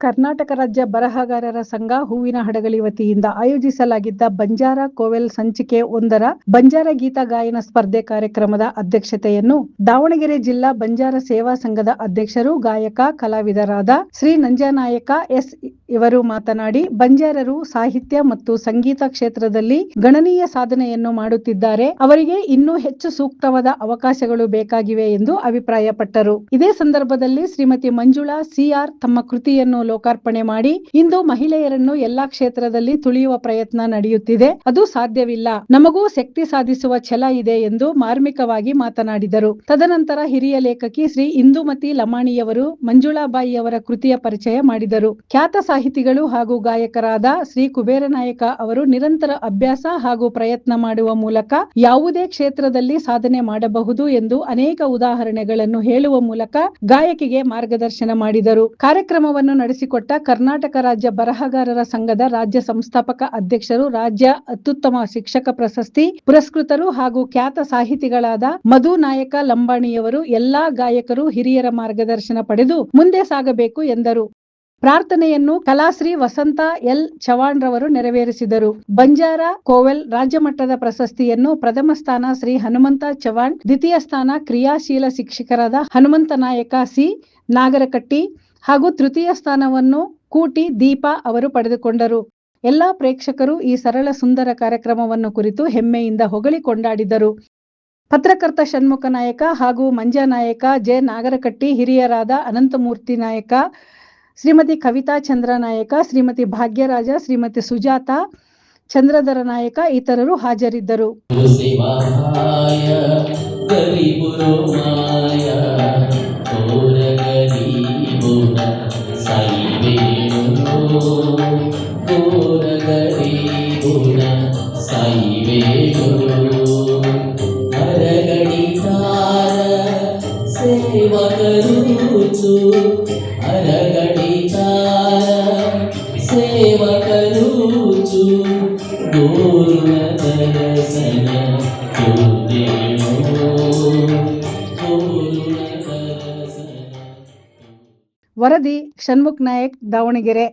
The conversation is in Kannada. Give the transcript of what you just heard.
ಕರ್ನಾಟಕ ರಾಜ್ಯ ಬರಹಗಾರರ ಸಂಘ ಹೂವಿನ ಹಡಗಲಿ ವತಿಯಿಂದ ಆಯೋಜಿಸಲಾಗಿದ್ದ ಬಂಜಾರ ಕೋವೆಲ್ ಸಂಚಿಕೆ 1ರ ಬಂಜಾರ ಗೀತ ಗಾಯನ ಸ್ಪರ್ಧೆ ಕಾರ್ಯಕ್ರಮದ ಅಧ್ಯಕ್ಷತೆಯನ್ನು ದಾವಣಗೆರೆ ಜಿಲ್ಲಾ ಬಂಜಾರ ಸೇವಾ ಸಂಘದ ಅಧ್ಯಕ್ಷರು, ಗಾಯಕ, ಕಲಾವಿದರಾದ ಶ್ರೀ ನಂಜನಾಯಕ ಎಸ್ ಇವರು ಮಾತನಾಡಿ, ಬಂಜಾರರು ಸಾಹಿತ್ಯ ಮತ್ತು ಸಂಗೀತ ಕ್ಷೇತ್ರದಲ್ಲಿ ಗಣನೀಯ ಸಾಧನೆಯನ್ನು ಮಾಡುತ್ತಿದ್ದಾರೆ. ಅವರಿಗೆ ಇನ್ನೂ ಹೆಚ್ಚು ಸೂಕ್ತವಾದ ಅವಕಾಶಗಳು ಬೇಕಾಗಿವೆ ಎಂದು ಅಭಿಪ್ರಾಯಪಟ್ಟರು. ಇದೇ ಸಂದರ್ಭದಲ್ಲಿ ಶ್ರೀಮತಿ ಮಂಜುಳಾ ಸಿಆರ್ ತಮ್ಮ ಕೃತಿಯನ್ನು ಲೋಕಾರ್ಪಣೆ ಮಾಡಿ, ಇಂದು ಮಹಿಳೆಯರನ್ನು ಎಲ್ಲಾ ಕ್ಷೇತ್ರದಲ್ಲಿ ತುಳಿಯುವ ಪ್ರಯತ್ನ ನಡೆಯುತ್ತಿದೆ. ಅದು ಸಾಧ್ಯವಿಲ್ಲ. ನಮಗೂ ಶಕ್ತಿ ಸಾಧಿಸುವ ಛಲ ಇದೆ ಎಂದು ಮಾರ್ಮಿಕವಾಗಿ ಮಾತನಾಡಿದರು. ತದನಂತರ ಹಿರಿಯ ಲೇಖಕಿ ಶ್ರೀ ಇಂದುಮತಿ ಲಮಾಣಿಯವರು ಮಂಜುಳಾಬಾಯಿಯವರ ಕೃತಿಯ ಪರಿಚಯ ಮಾಡಿದರು. ಖ್ಯಾತ ಸಾಹಿತಿಗಳು ಹಾಗೂ ಗಾಯಕರಾದ ಶ್ರೀ ಕುಬೇರನಾಯಕ ಅವರು ನಿರಂತರ ಅಭ್ಯಾಸ ಹಾಗೂ ಪ್ರಯತ್ನ ಮಾಡುವ ಮೂಲಕ ಯಾವುದೇ ಕ್ಷೇತ್ರದಲ್ಲಿ ಸಾಧನೆ ಮಾಡಬಹುದು ಎಂದು ಅನೇಕ ಉದಾಹರಣೆಗಳನ್ನು ಹೇಳುವ ಮೂಲಕ ಗಾಯಕಿಗೆ ಮಾರ್ಗದರ್ಶನ ಮಾಡಿದರು. ಕಾರ್ಯಕ್ರಮವನ್ನು ನಡೆಸಿಕೊಟ್ಟ ಕರ್ನಾಟಕ ರಾಜ್ಯ ಬರಹಗಾರರ ಸಂಘದ ರಾಜ್ಯ ಸಂಸ್ಥಾಪಕ ಅಧ್ಯಕ್ಷರು, ರಾಜ್ಯ ಅತ್ಯುತ್ತಮ ಶಿಕ್ಷಕ ಪ್ರಶಸ್ತಿ ಪುರಸ್ಕೃತರು ಹಾಗೂ ಖ್ಯಾತ ಸಾಹಿತಿಗಳಾದ ಮಧು ನಾಯಕ ಲಂಬಾಣಿಯವರು ಎಲ್ಲಾ ಗಾಯಕರು ಹಿರಿಯರ ಮಾರ್ಗದರ್ಶನ ಪಡೆದು ಮುಂದೆ ಸಾಗಬೇಕು ಎಂದರು. ಪ್ರಾರ್ಥನೆಯನ್ನು ಕಲಾಶ್ರೀ ವಸಂತ ಎಲ್ ಚವಾಣ್ ರವರು ನೆರವೇರಿಸಿದರು. ಬಂಜಾರ ಕೋವೆಲ್ ರಾಜ್ಯ ಮಟ್ಟದ ಪ್ರಶಸ್ತಿಯನ್ನು ಪ್ರಥಮ ಸ್ಥಾನ ಶ್ರೀ ಹನುಮಂತ ಚವಾಣ್, ದ್ವಿತೀಯ ಸ್ಥಾನ ಕ್ರಿಯಾಶೀಲ ಶಿಕ್ಷಕರಾದ ಹನುಮಂತ ನಾಯಕ ಸಿ ನಾಗರಕಟ್ಟಿ ಹಾಗೂ ತೃತೀಯ ಸ್ಥಾನವನ್ನು ಕೂಟಿ ದೀಪಾ ಅವರು ಪಡೆದುಕೊಂಡರು. ಎಲ್ಲಾ ಪ್ರೇಕ್ಷಕರು ಈ ಸರಳ ಸುಂದರ ಕಾರ್ಯಕ್ರಮವನ್ನು ಕುರಿತು ಹೆಮ್ಮೆಯಿಂದ ಹೊಗಳಿ ಕೊಂಡಾಡಿದರು. ಪತ್ರಕರ್ತ ಷಣ್ಮುಖ ನಾಯಕ ಹಾಗೂ ಮಂಜಾ ನಾಯಕ, ಜೆ ನಾಗರಕಟ್ಟಿ, ಹಿರಿಯರಾದ ಅನಂತಮೂರ್ತಿ ನಾಯಕ, ಶ್ರೀಮತಿ ಕವಿತಾ ಚಂದ್ರ ನಾಯಕ, ಶ್ರೀಮತಿ ಭಾಗ್ಯರಾಜ, ಶ್ರೀಮತಿ ಸುಜಾತ, ಚಂದ್ರಧರ ನಾಯಕ ಇತರರು ಹಾಜರಿದ್ದರು. ವರದಿ ಷಣ್ಮುಖ್ ನಾಯಕ್, ದಾವಣಗೆರೆ.